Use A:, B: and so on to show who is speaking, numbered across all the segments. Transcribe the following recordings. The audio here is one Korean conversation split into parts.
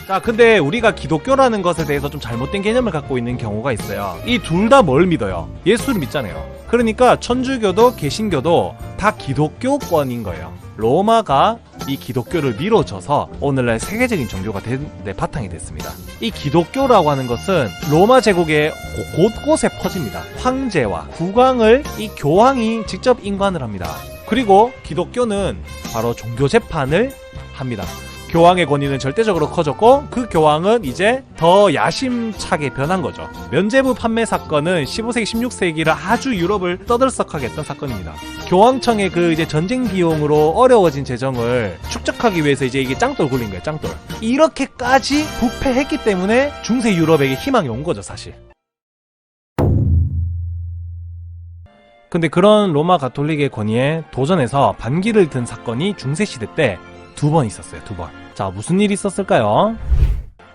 A: 자, 근데 우리가 기독교라는 것에 대해서 좀 잘못된 개념을 갖고 있는 경우가 있어요. 이 둘 다 뭘 믿어요? 예수를 믿잖아요. 그러니까 천주교도 개신교도 다 기독교권인 거예요. 로마가 이 기독교를 밀어줘서 오늘날 세계적인 종교가 된 데 바탕이 됐습니다. 이 기독교라고 하는 것은 로마 제국의 곳곳에 퍼집니다. 황제와 국왕을 이 교황이 직접 인관을 합니다. 그리고 기독교는 바로 종교 재판을 합니다. 교황의 권위는 절대적으로 커졌고 그 교황은 이제 더 야심차게 변한 거죠. 면죄부 판매 사건은 15세기, 16세기를 아주 유럽을 떠들썩하게 했던 사건입니다. 교황청의 그 이제 전쟁 비용으로 어려워진 재정을 축적하기 위해서 이제 이게 짱돌 굴린 거예요, 짱돌. 이렇게까지 부패했기 때문에 중세 유럽에게 희망이 온 거죠, 사실. 근데 그런 로마 가톨릭의 권위에 도전해서 반기를 든 사건이 중세시대 때 2번 있었어요. 2번. 자, 무슨 일이 있었을까요?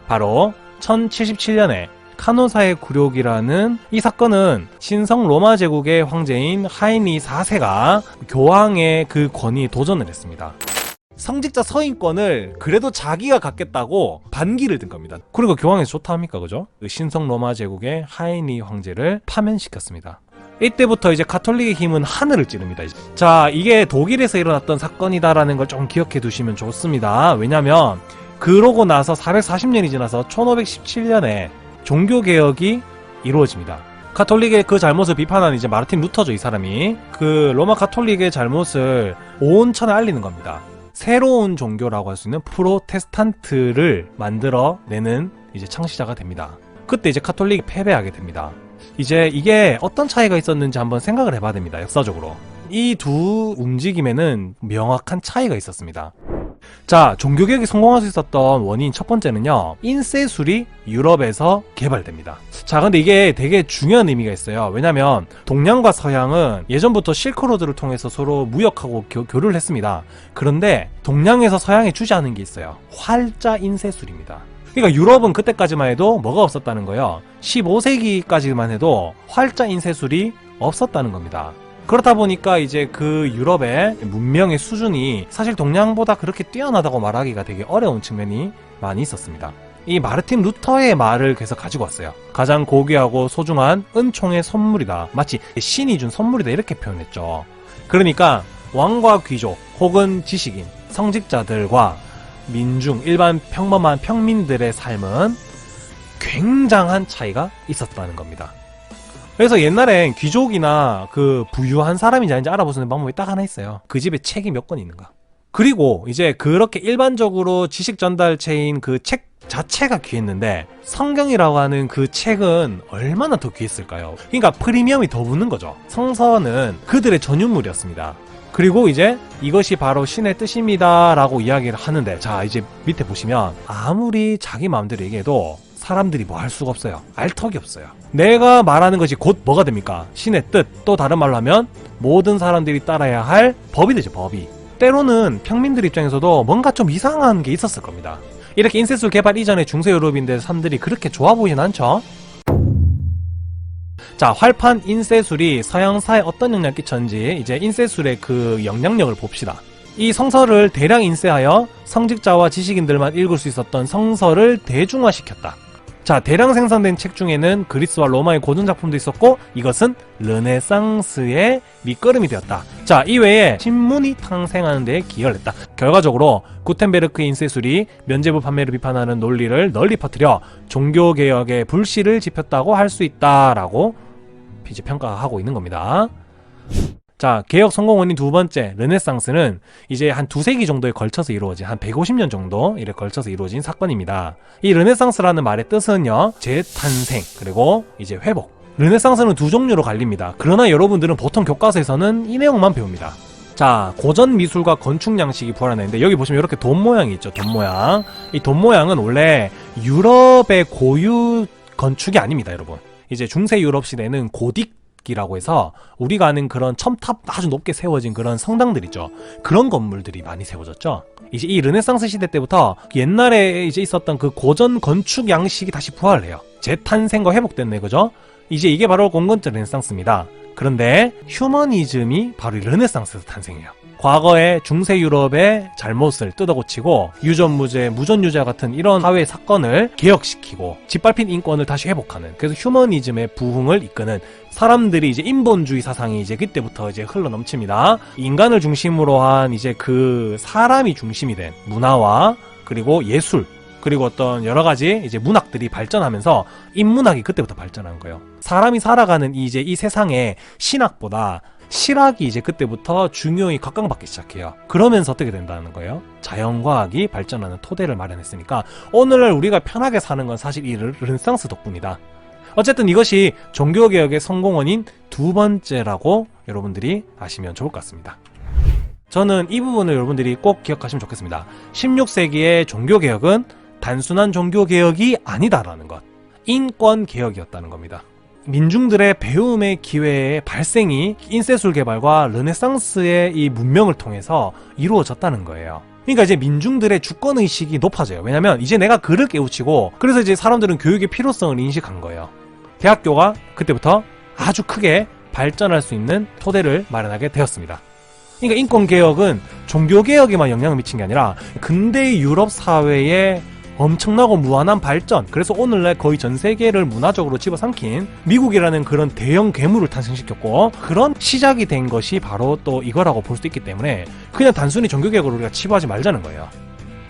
A: 바로 1077년에 카노사의 굴욕이라는 이 사건은 신성 로마 제국의 황제인 하인리 4세가 교황의 그 권위에 도전을 했습니다. 성직자 서인권을 그래도 자기가 갖겠다고 반기를 든 겁니다. 그리고 교황에서 좋다 합니까? 그죠? 신성 로마 제국의 하인리 황제를 파면시켰습니다. 이때부터 이제 가톨릭의 힘은 하늘을 찌릅니다. 자, 이게 독일에서 일어났던 사건이다라는 걸 좀 기억해 두시면 좋습니다. 왜냐면 그러고 나서 440년이 지나서 1517년에 종교개혁이 이루어집니다. 가톨릭의 그 잘못을 비판하는 이제 마르틴 루터죠, 이 사람이. 그 로마 가톨릭의 잘못을 온 천에 알리는 겁니다. 새로운 종교라고 할 수 있는 프로테스탄트를 만들어내는 이제 창시자가 됩니다. 그때 이제 가톨릭이 패배하게 됩니다. 이제 이게 어떤 차이가 있었는지 한번 생각을 해봐야 됩니다. 역사적으로. 이 두 움직임에는 명확한 차이가 있었습니다. 자, 종교개혁이 성공할 수 있었던 원인 첫 번째는요, 인쇄술이 유럽에서 개발됩니다. 자, 근데 이게 되게 중요한 의미가 있어요. 왜냐면 동양과 서양은 예전부터 실크로드를 통해서 서로 무역하고 교류를 했습니다. 그런데 동양에서 서양에 주지 않은 게 있어요. 활자 인쇄술입니다. 그러니까 유럽은 그때까지만 해도 뭐가 없었다는 거예요. 15세기까지만 해도 활자 인쇄술이 없었다는 겁니다. 그렇다 보니까 이제 그 유럽의 문명의 수준이 사실 동양보다 그렇게 뛰어나다고 말하기가 되게 어려운 측면이 많이 있었습니다. 이 마르틴 루터의 말을 계속 가지고 왔어요. 가장 고귀하고 소중한 은총의 선물이다. 마치 신이 준 선물이다, 이렇게 표현했죠. 그러니까 왕과 귀족 혹은 지식인, 성직자들과 민중, 일반 평범한 평민들의 삶은 굉장한 차이가 있었다는 겁니다. 그래서 옛날엔 귀족이나 그 부유한 사람인지 아닌지 알아볼 수 있는 방법이 딱 하나 있어요. 그 집에 책이 몇 권 있는가. 그리고 이제 그렇게 일반적으로 지식 전달체인 그 책 자체가 귀했는데 성경이라고 하는 그 책은 얼마나 더 귀했을까요? 그러니까 프리미엄이 더 붙는 거죠. 성서는 그들의 전유물이었습니다. 그리고 이제 이것이 바로 신의 뜻입니다 라고 이야기를 하는데, 자, 이제 밑에 보시면 아무리 자기 마음대로 얘기해도 사람들이 뭐 할 수가 없어요. 알 턱이 없어요. 내가 말하는 것이 곧 뭐가 됩니까? 신의 뜻. 또 다른 말로 하면 모든 사람들이 따라야 할 법이 되죠, 법이. 때로는 평민들 입장에서도 뭔가 좀 이상한 게 있었을 겁니다. 이렇게 인쇄술 개발 이전에 중세 유럽인데 사람들이 그렇게 좋아 보이진 않죠? 자, 활판 인쇄술이 서양사에 어떤 영향을 끼쳤는지 이제 인쇄술의 그 영향력을 봅시다. 이 성서를 대량 인쇄하여 성직자와 지식인들만 읽을 수 있었던 성서를 대중화시켰다. 자, 대량 생산된 책 중에는 그리스와 로마의 고전 작품도 있었고 이것은 르네상스의 밑거름이 되었다. 자, 이외에 신문이 탄생하는 데 기여를 했다. 결과적으로 구텐베르크 인쇄술이 면죄부 판매를 비판하는 논리를 널리 퍼뜨려 종교개혁의 불씨를 지폈다고 할 수 있다라고 이제 평가하고 있는 겁니다. 자, 개혁 성공 원인 두 번째, 르네상스는 이제 한 2세기 정도에 걸쳐서 이루어진, 한 150년 정도 이렇게 걸쳐서 이루어진 사건입니다. 이 르네상스라는 말의 뜻은요, 재탄생, 그리고 이제 회복. 르네상스는 두 종류로 갈립니다. 그러나 여러분들은 보통 교과서에서는 이 내용만 배웁니다. 자, 고전 미술과 건축 양식이 부활하는데 여기 보시면 이렇게 돈 모양이 있죠, 돈 모양. 이 돈 모양은 원래 유럽의 고유 건축이 아닙니다, 여러분. 이제 중세 유럽 시대는 고딕이라고 해서 우리가 아는 그런 첨탑 아주 높게 세워진 그런 성당들 있죠. 그런 건물들이 많이 세워졌죠. 이제 이 르네상스 시대 때부터 옛날에 이제 있었던 그 고전 건축 양식이 다시 부활을 해요. 재탄생과 회복됐네, 그죠? 이제 이게 바로 공건적 르네상스입니다. 그런데 휴머니즘이 바로 이 르네상스에서 탄생해요. 과거의 중세 유럽의 잘못을 뜯어고치고 유전무죄, 무전유죄 같은 이런 사회 사건을 개혁시키고 짓밟힌 인권을 다시 회복하는, 그래서 휴머니즘의 부흥을 이끄는 사람들이 이제 인본주의 사상이 이제 그때부터 이제 흘러넘칩니다. 인간을 중심으로 한 이제 그 사람이 중심이 된 문화와 그리고 예술, 그리고 어떤 여러 가지 이제 문학들이 발전하면서 인문학이 그때부터 발전한 거예요. 사람이 살아가는 이제 이 세상에 신학보다 실학이 이제 그때부터 중요히 각광받기 시작해요. 그러면서 어떻게 된다는 거예요? 자연과학이 발전하는 토대를 마련했으니까 오늘날 우리가 편하게 사는 건 사실 이 르네상스 덕분이다. 어쨌든 이것이 종교개혁의 성공원인 두 번째라고 여러분들이 아시면 좋을 것 같습니다. 저는 이 부분을 여러분들이 꼭 기억하시면 좋겠습니다. 16세기의 종교개혁은 단순한 종교개혁이 아니다라는 것, 인권개혁이었다는 겁니다. 민중들의 배움의 기회의 발생이 인쇄술 개발과 르네상스의 이 문명을 통해서 이루어졌다는 거예요. 그러니까 이제 민중들의 주권의식이 높아져요. 왜냐면 이제 내가 글을 깨우치고, 그래서 이제 사람들은 교육의 필요성을 인식한 거예요. 대학교가 그때부터 아주 크게 발전할 수 있는 토대를 마련하게 되었습니다. 그러니까 인권개혁은 종교개혁에만 영향을 미친 게 아니라 근대 유럽 사회에 엄청나고 무한한 발전, 그래서 오늘날 거의 전 세계를 문화적으로 집어삼킨 미국이라는 그런 대형 괴물을 탄생시켰고, 그런 시작이 된 것이 바로 또 이거라고 볼 수 있기 때문에 그냥 단순히 종교개혁을 우리가 치부하지 말자는 거예요.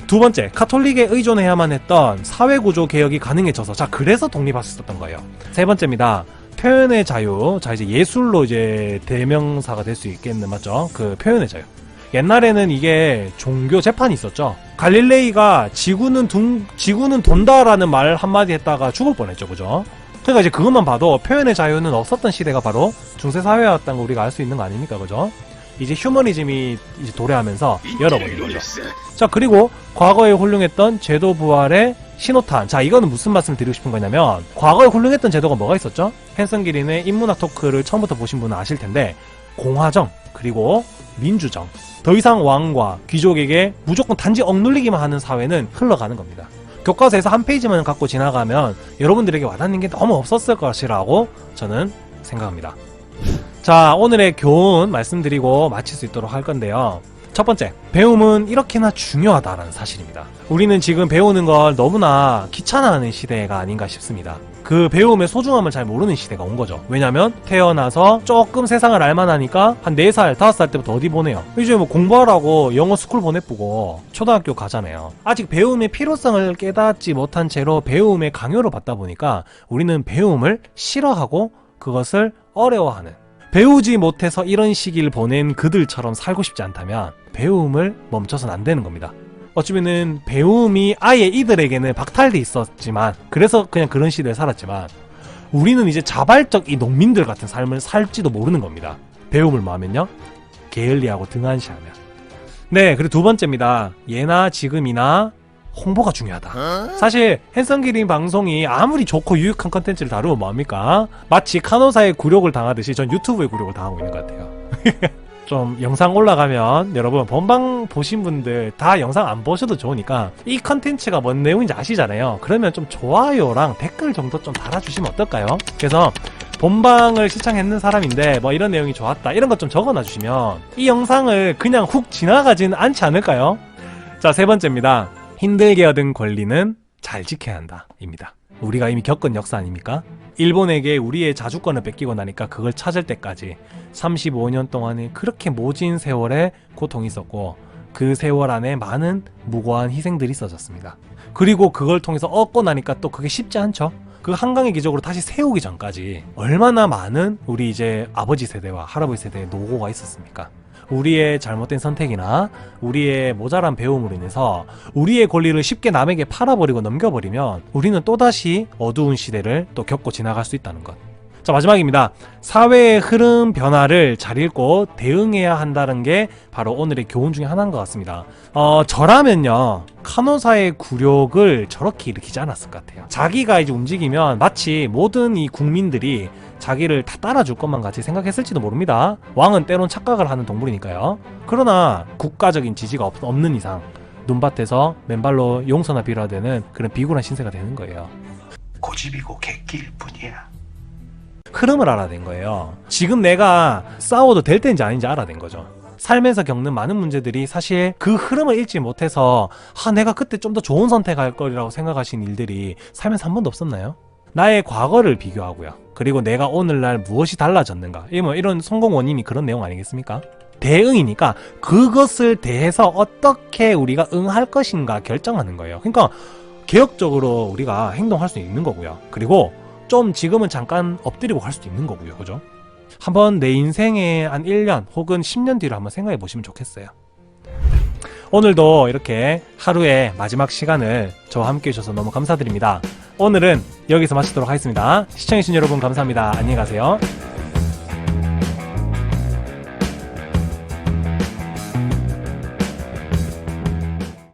A: 두 번째, 카톨릭에 의존해야만 했던 사회구조 개혁이 가능해져서, 자, 그래서 독립할 수 있었던 거예요. 세 번째입니다. 표현의 자유. 자, 이제 예술로 이제 대명사가 될 수 있겠는, 맞죠? 그 표현의 자유. 옛날에는 이게 종교 재판이 있었죠. 갈릴레이가 지구는 돈다라는 말 한마디 했다가 죽을 뻔했죠, 그죠? 그러니까 이제 그것만 봐도 표현의 자유는 없었던 시대가 바로 중세사회였다는 거 우리가 알 수 있는 거 아닙니까, 그죠? 이제 휴머니즘이 이제 도래하면서 열어버린 거죠. 자, 그리고 과거에 훌륭했던 제도 부활의 신호탄. 자, 이거는 무슨 말씀을 드리고 싶은 거냐면, 과거에 훌륭했던 제도가 뭐가 있었죠? 헨성기린의 인문학 토크를 처음부터 보신 분은 아실 텐데, 공화정, 그리고 민주정. 더 이상 왕과 귀족에게 무조건 단지 억눌리기만 하는 사회는 흘러가는 겁니다. 교과서에서 한 페이지만 갖고 지나가면 여러분들에게 와닿는 게 너무 없었을 것이라고 저는 생각합니다. 자, 오늘의 교훈 말씀드리고 마칠 수 있도록 할 건데요. 첫 번째, 배움은 이렇게나 중요하다라는 사실입니다. 우리는 지금 배우는 걸 너무나 귀찮아하는 시대가 아닌가 싶습니다. 그 배움의 소중함을 잘 모르는 시대가 온 거죠. 왜냐면 태어나서 조금 세상을 알만하니까 한 4살, 5살 때부터 어디 보내요? 이제 뭐 공부하라고 영어 스쿨 보내쁘고 초등학교 가잖아요. 아직 배움의 필요성을 깨닫지 못한 채로 배움의 강요를 받다 보니까 우리는 배움을 싫어하고 그것을 어려워하는, 배우지 못해서 이런 시기를 보낸 그들처럼 살고 싶지 않다면 배움을 멈춰서는 안 되는 겁니다. 어쩌면은 배움이 아예 이들에게는 박탈돼 있었지만, 그래서 그냥 그런 시대에 살았지만, 우리는 이제 자발적 이 농민들 같은 삶을 살지도 모르는 겁니다. 배움을 뭐 하면요? 게을리하고 등한시하면. 네, 그리고 두 번째입니다. 예나 지금이나 홍보가 중요하다. 사실 헨성기린 방송이 아무리 좋고 유익한 컨텐츠를 다루면 뭐합니까? 마치 카노사의 굴욕을 당하듯이 전 유튜브의 굴욕을 당하고 있는 것 같아요. 좀 영상 올라가면 여러분 본방 보신 분들 다 영상 안 보셔도 좋으니까 이 컨텐츠가 뭔 내용인지 아시잖아요. 그러면 좀 좋아요랑 댓글 정도 좀 달아주시면 어떨까요? 그래서 본방을 시청했는 사람인데 뭐 이런 내용이 좋았다 이런 것 좀 적어놔 주시면 이 영상을 그냥 훅 지나가지는 않지 않을까요? 자, 세 번째입니다. 힘들게 얻은 권리는 잘 지켜야 한다 입니다. 우리가 이미 겪은 역사 아닙니까? 일본에게 우리의 자주권을 뺏기고 나니까 그걸 찾을 때까지 35년 동안의 그렇게 모진 세월의 고통이 있었고, 그 세월 안에 많은 무고한 희생들이 있어졌습니다. 그리고 그걸 통해서 얻고 나니까 또 그게 쉽지 않죠. 그 한강의 기적으로 다시 세우기 전까지 얼마나 많은 우리 이제 아버지 세대와 할아버지 세대의 노고가 있었습니까? 우리의 잘못된 선택이나 우리의 모자란 배움으로 인해서 우리의 권리를 쉽게 남에게 팔아버리고 넘겨버리면 우리는 또다시 어두운 시대를 또 겪고 지나갈 수 있다는 것. 자, 마지막입니다. 사회의 흐름 변화를 잘 읽고 대응해야 한다는 게 바로 오늘의 교훈 중에 하나인 것 같습니다. 저라면요, 카노사의 굴욕을 저렇게 일으키지 않았을 것 같아요. 자기가 이제 움직이면 마치 모든 이 국민들이 자기를 다 따라줄 것만 같이 생각했을지도 모릅니다. 왕은 때론 착각을 하는 동물이니까요. 그러나 국가적인 지지가 없는 이상 눈밭에서 맨발로 용서나 빌어야 되는 그런 비굴한 신세가 되는 거예요.
B: 고집이고 객기일 뿐이야.
A: 흐름을 알아낸 거예요. 지금 내가 싸워도 될 때인지 아닌지 알아낸 거죠. 삶에서 겪는 많은 문제들이 사실 그 흐름을 읽지 못해서 내가 그때 좀 더 좋은 선택할 거리라고 생각하신 일들이 살면서 한 번도 없었나요? 나의 과거를 비교하고요. 그리고 내가 오늘날 무엇이 달라졌는가. 이런 성공 원인이 그런 내용 아니겠습니까? 대응이니까 그것을 대해서 어떻게 우리가 응할 것인가 결정하는 거예요. 그러니까 개혁적으로 우리가 행동할 수 있는 거고요. 그리고 좀 지금은 잠깐 엎드리고 갈 수도 있는 거고요. 그죠? 한번 내 인생의 한 1년 혹은 10년 뒤를 한번 생각해 보시면 좋겠어요. 오늘도 이렇게 하루의 마지막 시간을 저와 함께 해주셔서 너무 감사드립니다. 오늘은 여기서 마치도록 하겠습니다. 시청해주신 여러분 감사합니다. 안녕히 가세요.